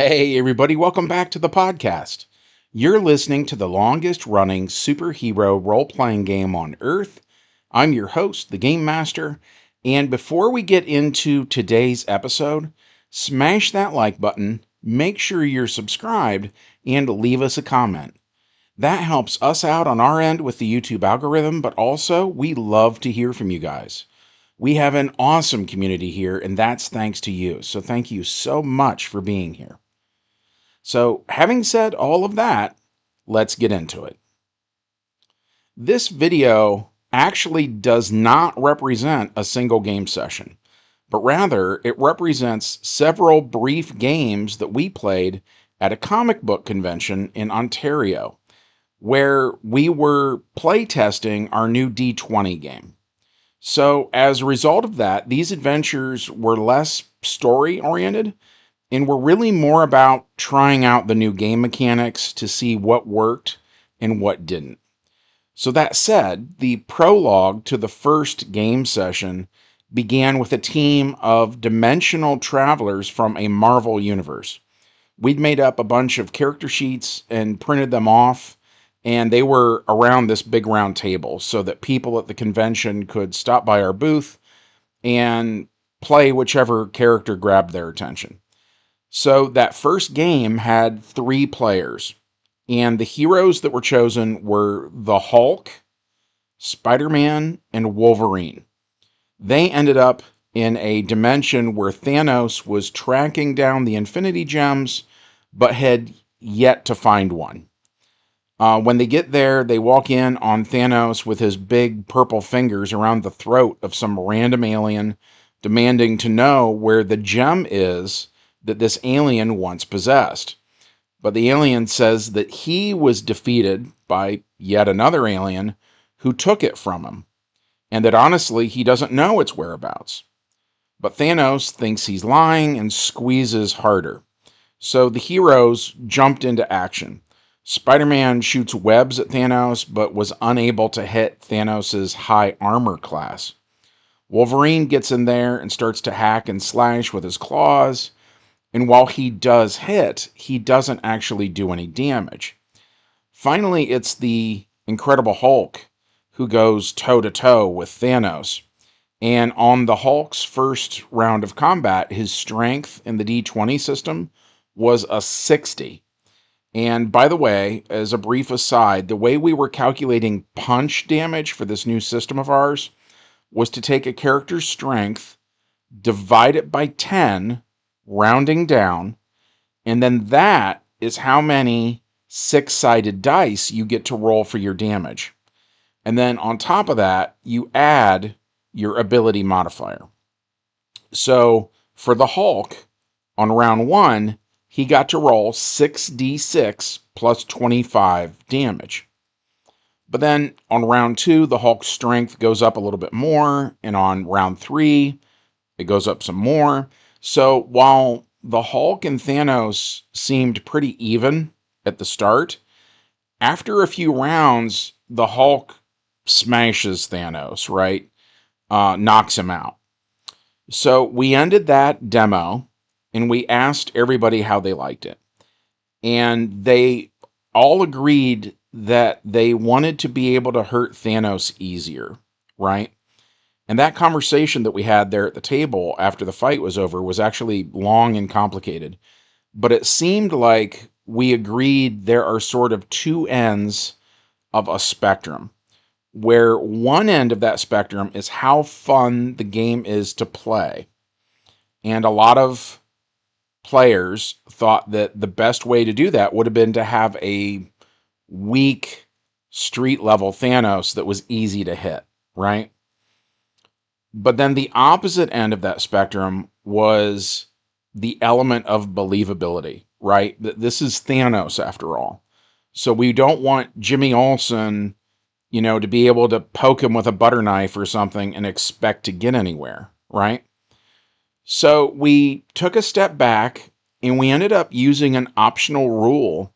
Hey, everybody, welcome back to the podcast. You're listening to the longest running superhero role playing game on Earth. I'm your host, the Game Master. And before we get into today's episode, smash that like button, make sure you're subscribed, and leave us a comment. That helps us out on our end with the YouTube algorithm, but also we love to hear from you guys. We have an awesome community here, and that's thanks to you. So thank you so much for being here. So, having said all of that, let's get into it. This video actually does not represent a single game session, but rather it represents several brief games that we played at a comic book convention in Ontario, where we were playtesting our new D20 game. So, as a result of that, these adventures were less story oriented and we're really more about trying out the new game mechanics to see what worked and what didn't. So, that said, the prologue to the first game session began with a team of dimensional travelers from a Marvel universe. We'd made up a bunch of character sheets and printed them off, and they were around this big round table so that people at the convention could stop by our booth and play whichever character grabbed their attention. So that first game had 3 players, and the heroes that were chosen were the Hulk, Spider-Man, and Wolverine. They ended up in a dimension where Thanos was tracking down the Infinity Gems, but had yet to find one. When they get there, they walk in on Thanos with his big purple fingers around the throat of some random alien, demanding to know where the gem is that this alien once possessed. But the alien says that he was defeated by yet another alien who took it from him, and that honestly he doesn't know its whereabouts. But Thanos thinks he's lying and squeezes harder. So the heroes jumped into action. Spider-Man shoots webs at Thanos, but was unable to hit Thanos' high armor class. Wolverine gets in there and starts to hack and slash with his claws, and while he does hit, he doesn't actually do any damage. Finally, it's the Incredible Hulk who goes toe-to-toe with Thanos. And on the Hulk's first round of combat, his strength in the D20 system was a 60. And by the way, as a brief aside, the way we were calculating punch damage for this new system of ours was to take a character's strength, divide it by 10, rounding down, and then that is how many 6-sided dice you get to roll for your damage. And then on top of that, you add your ability modifier. So for the Hulk, on round 1, he got to roll 6d6 plus 25 damage. But then on round 2, the Hulk's strength goes up a little bit more, and on round 3, it goes up some more. So while the Hulk and Thanos seemed pretty even at the start, after a few rounds, the Hulk smashes Thanos, right? Knocks him out. So we ended that demo, and we asked everybody how they liked it. And they all agreed that they wanted to be able to hurt Thanos easier, right? And that conversation that we had there at the table after the fight was over was actually long and complicated. But it seemed like we agreed there are sort of 2 ends of a spectrum, where one end of that spectrum is how fun the game is to play. And a lot of players thought that the best way to do that would have been to have a weak street level Thanos that was easy to hit, right? But then the opposite end of that spectrum was the element of believability, right? This is Thanos after all. So we don't want Jimmy Olsen, to be able to poke him with a butter knife or something and expect to get anywhere, right? So we took a step back and we ended up using an optional rule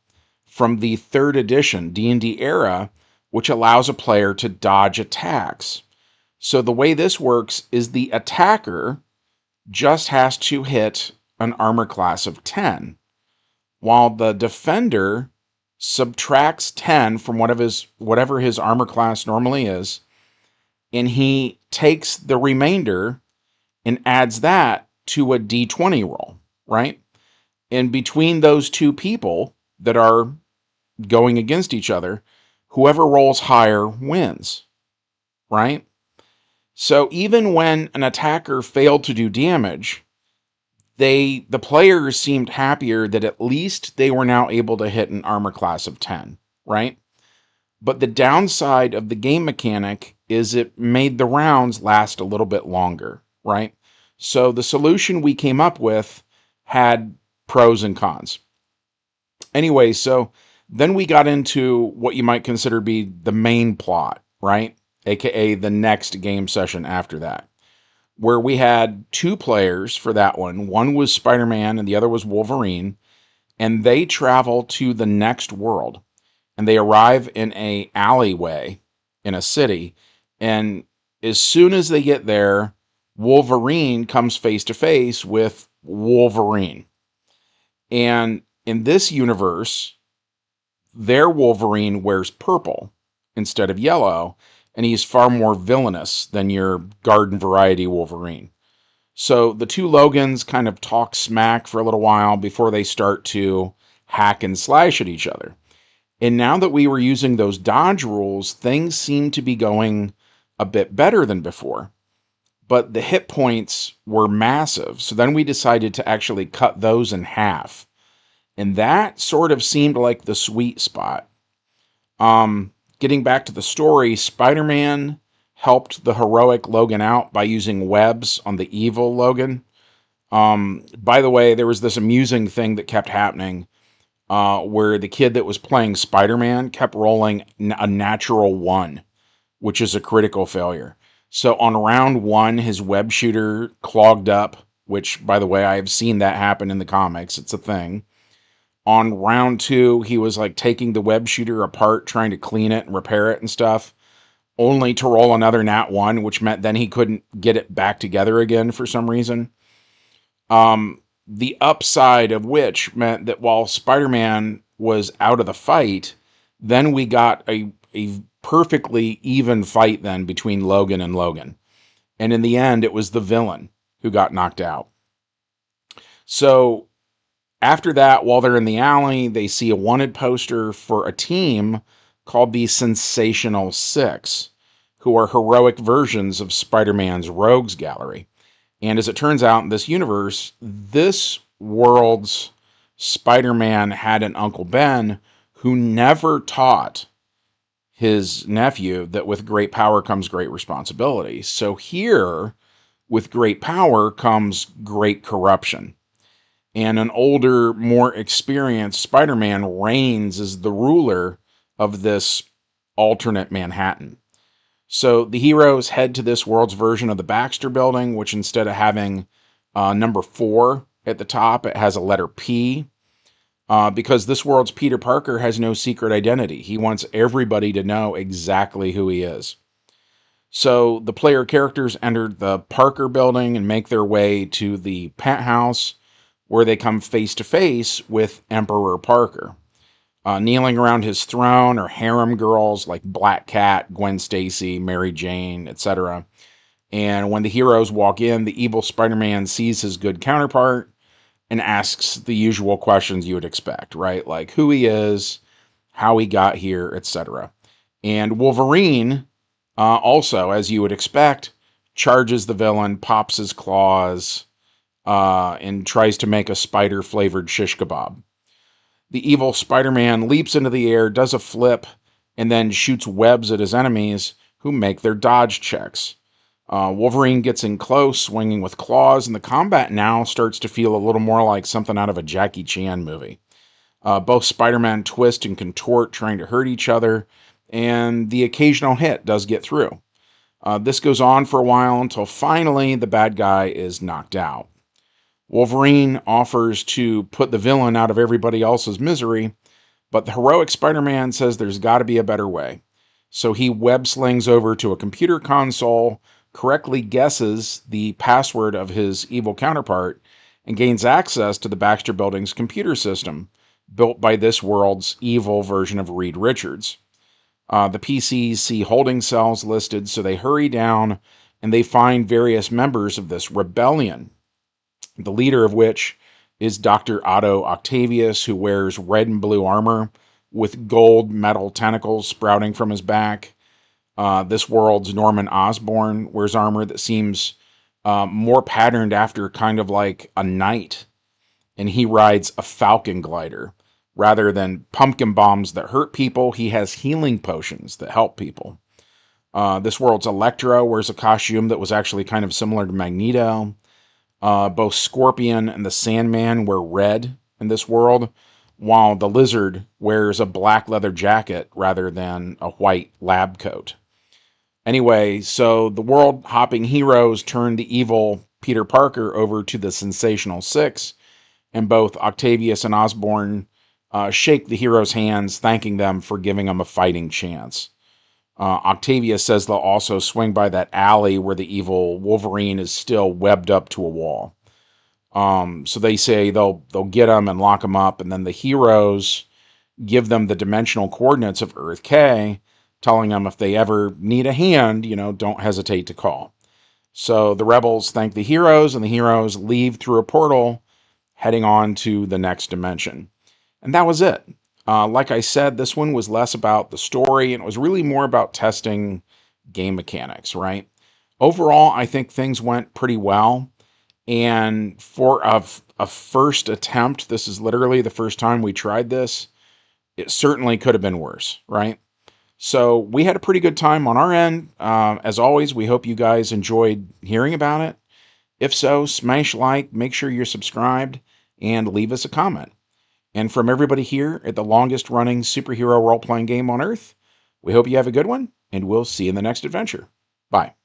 from the 3rd edition D&D era, which allows a player to dodge attacks. So the way this works is the attacker just has to hit an armor class of 10. while the defender subtracts 10 from whatever his armor class normally is, and he takes the remainder and adds that to a d20 roll, right? And between those two people that are going against each other, whoever rolls higher wins, right? So even when an attacker failed to do damage, the players seemed happier that at least they were now able to hit an armor class of 10, right? But the downside of the game mechanic is it made the rounds last a little bit longer, right? So the solution we came up with had pros and cons. Anyway, so then we got into what you might consider to be the main plot, right? AKA the next game session after that, where we had two players for that one. One was Spider-Man and the other was Wolverine, and they travel to the next world. And they arrive in a alleyway in a city, and as soon as they get there, Wolverine comes face to face with Wolverine. And in this universe, their Wolverine wears purple instead of yellow, and he's far more villainous than your garden variety Wolverine. So the two Logans kind of talk smack for a little while before they start to hack and slash at each other. And now that we were using those dodge rules, things seemed to be going a bit better than before. But the hit points were massive. So then we decided to actually cut those in half. And that sort of seemed like the sweet spot. Getting back to the story, Spider-Man helped the heroic Logan out by using webs on the evil Logan. By the way, there was this amusing thing that kept happening where the kid that was playing Spider-Man kept rolling a natural 1, which is a critical failure. So on round 1, his web shooter clogged up, which, by the way, I have seen that happen in the comics. It's a thing. On round 2, he was like taking the web shooter apart, trying to clean it and repair it and stuff, only to roll another nat 1, which meant then he couldn't get it back together again for some reason. The upside of which meant that while Spider-Man was out of the fight, then we got a perfectly even fight then between Logan and Logan. And in the end, it was the villain who got knocked out. So after that, while they're in the alley, they see a wanted poster for a team called the Sensational Six, who are heroic versions of Spider-Man's Rogues Gallery. And as it turns out in this universe, this world's Spider-Man had an Uncle Ben who never taught his nephew that with great power comes great responsibility. So here, with great power comes great corruption. And an older, more experienced Spider-Man reigns as the ruler of this alternate Manhattan. So the heroes head to this world's version of the Baxter Building, which instead of having number 4 at the top, it has a letter P. Because this world's Peter Parker has no secret identity. He wants everybody to know exactly who he is. So the player characters enter the Parker Building and make their way to the penthouse, where they come face to face with Emperor Parker. Kneeling around his throne are harem girls like Black Cat, Gwen Stacy, Mary Jane, etc. And when the heroes walk in, the evil Spider-Man sees his good counterpart and asks the usual questions you would expect, right? Like who he is, how he got here, etc. And Wolverine, also, as you would expect, charges the villain, pops his claws, and tries to make a spider-flavored shish kebab. The evil Spider-Man leaps into the air, does a flip, and then shoots webs at his enemies, who make their dodge checks. Wolverine gets in close, swinging with claws, and the combat now starts to feel a little more like something out of a Jackie Chan movie. Both Spider-Man twist and contort, trying to hurt each other, and the occasional hit does get through. This goes on for a while until finally the bad guy is knocked out. Wolverine offers to put the villain out of everybody else's misery, but the heroic Spider-Man says there's got to be a better way. So he web slings over to a computer console, correctly guesses the password of his evil counterpart, and gains access to the Baxter Building's computer system, built by this world's evil version of Reed Richards. The PCs see holding cells listed, so they hurry down and they find various members of this rebellion, the leader of which is Dr. Otto Octavius, who wears red and blue armor with gold metal tentacles sprouting from his back. This world's Norman Osborn wears armor that seems more patterned after kind of like a knight, and he rides a falcon glider. Rather than pumpkin bombs that hurt people, he has healing potions that help people. This world's Electro wears a costume that was actually kind of similar to Magneto. Both Scorpion and the Sandman wear red in this world, while the Lizard wears a black leather jacket rather than a white lab coat. Anyway, so the world-hopping heroes turn the evil Peter Parker over to the Sensational Six, and both Octavius and Osborn shake the heroes' hands, thanking them for giving them a fighting chance. Octavius says they'll also swing by that alley where the evil Wolverine is still webbed up to a wall. So they say they'll get him and lock him up, and then the heroes give them the dimensional coordinates of Earth K, telling them if they ever need a hand, don't hesitate to call. So the rebels thank the heroes, and the heroes leave through a portal, heading on to the next dimension. And that was it. Like I said, this one was less about the story, and it was really more about testing game mechanics, right? Overall, I think things went pretty well. And for a first attempt, this is literally the first time we tried this, it certainly could have been worse, right? So we had a pretty good time on our end. As always, we hope you guys enjoyed hearing about it. If so, smash like, make sure you're subscribed, and leave us a comment. And from everybody here at the longest running superhero role-playing game on Earth, we hope you have a good one, and we'll see you in the next adventure. Bye.